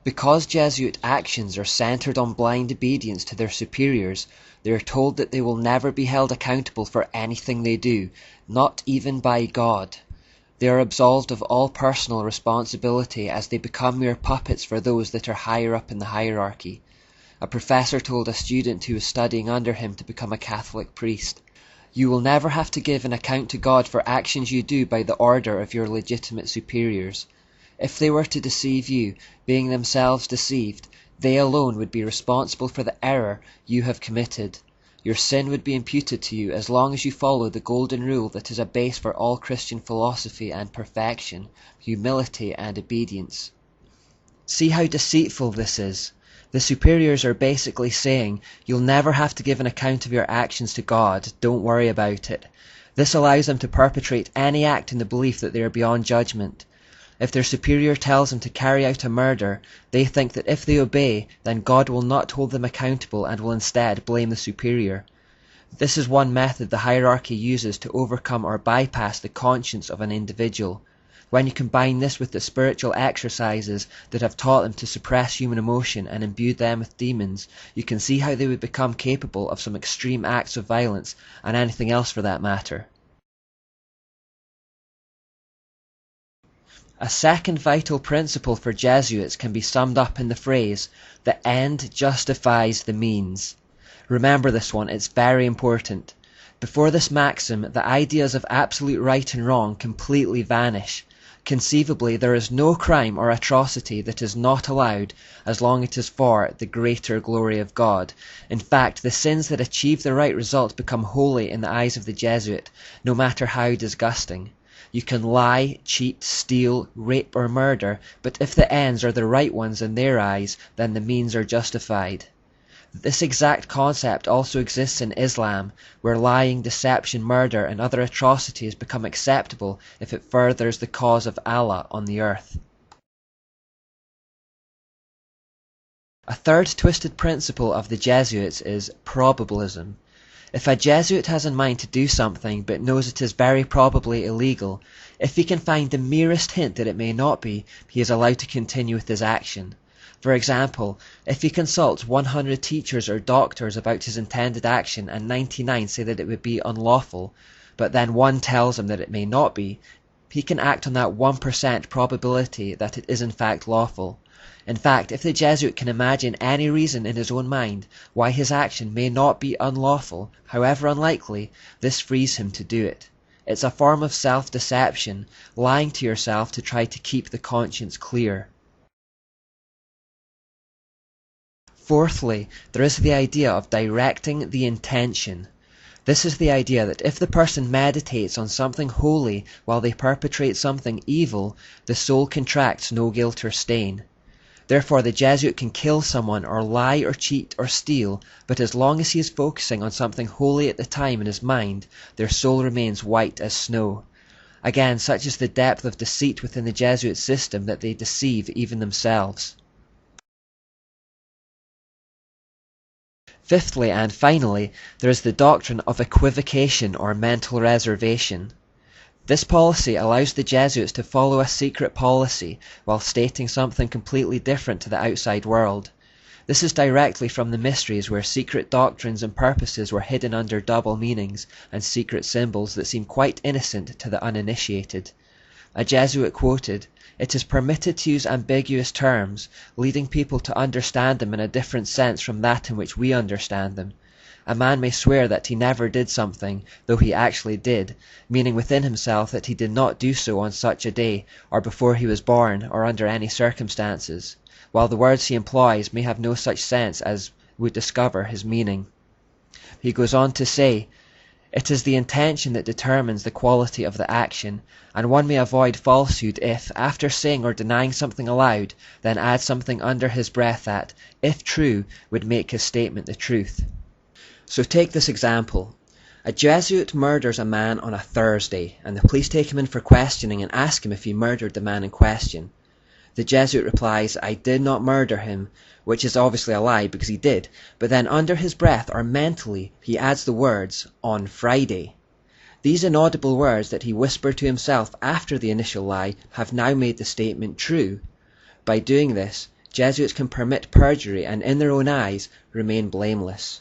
Because Jesuit actions are centered on blind obedience to their superiors, they are told that they will never be held accountable for anything they do, not even by God. They are absolved of all personal responsibility as they become mere puppets for those that are higher up in the hierarchy. A professor told a student who was studying under him to become a Catholic priest, "You will never have to give an account to God for actions you do by the order of your legitimate superiors. If they were to deceive you, being themselves deceived, they alone would be responsible for the error you have committed. Your sin would be imputed to you as long as you follow the golden rule that is a base for all Christian philosophy and perfection, humility and obedience." See how deceitful this is? The superiors are basically saying, you'll never have to give an account of your actions to God, don't worry about it. This allows them to perpetrate any act in the belief that they are beyond judgment. If their superior tells them to carry out a murder, they think that if they obey, then God will not hold them accountable and will instead blame the superior. This is one method the hierarchy uses to overcome or bypass the conscience of an individual. When you combine this with the spiritual exercises that have taught them to suppress human emotion and imbued them with demons, you can see how they would become capable of some extreme acts of violence, and anything else for that matter. A second vital principle for Jesuits can be summed up in the phrase, "the end justifies the means." Remember this one, it's very important. Before this maxim, the ideas of absolute right and wrong completely vanish. Conceivably, there is no crime or atrocity that is not allowed as long as it is for the greater glory of God. In fact, the sins that achieve the right result become holy in the eyes of the Jesuit, no matter how disgusting. You can lie, cheat, steal, rape or murder, but if the ends are the right ones in their eyes, then the means are justified. This exact concept also exists in Islam, where lying, deception, murder and other atrocities become acceptable if it furthers the cause of Allah on the earth. A third twisted principle of the Jesuits is probabilism. If a Jesuit has in mind to do something but knows it is very probably illegal, if he can find the merest hint that it may not be, he is allowed to continue with his action. For example, if he consults 100 teachers or doctors about his intended action and 99 say that it would be unlawful, but then one tells him that it may not be, he can act on that 1% probability that it is in fact lawful. In fact, if the Jesuit can imagine any reason in his own mind why his action may not be unlawful, however unlikely, this frees him to do it. It's a form of self-deception, lying to yourself to try to keep the conscience clear. Fourthly, there is the idea of directing the intention. This is the idea that if the person meditates on something holy while they perpetrate something evil, the soul contracts no guilt or stain. Therefore the Jesuit can kill someone or lie or cheat or steal, but as long as he is focusing on something holy at the time in his mind, their soul remains white as snow. Again, such is the depth of deceit within the Jesuit system that they deceive even themselves. Fifthly and finally, there is the doctrine of equivocation or mental reservation. This policy allows the Jesuits to follow a secret policy while stating something completely different to the outside world. This is directly from the mysteries where secret doctrines and purposes were hidden under double meanings and secret symbols that seem quite innocent to the uninitiated. A Jesuit quoted, "It is permitted to use ambiguous terms, leading people to understand them in a different sense from that in which we understand them. A man may swear that he never did something, though he actually did, meaning within himself that he did not do so on such a day, or before he was born, or under any circumstances, while the words he employs may have no such sense as would discover his meaning." He goes on to say, "It is the intention that determines the quality of the action, and one may avoid falsehood if, after saying or denying something aloud, then add something under his breath that, if true, would make his statement the truth." So take this example. A Jesuit murders a man on a Thursday, and the police take him in for questioning and ask him if he murdered the man in question. The Jesuit replies, "I did not murder him," which is obviously a lie because he did, but then under his breath or mentally he adds the words, "on Friday." These inaudible words that he whispered to himself after the initial lie have now made the statement true. By doing this, Jesuits can permit perjury and in their own eyes remain blameless.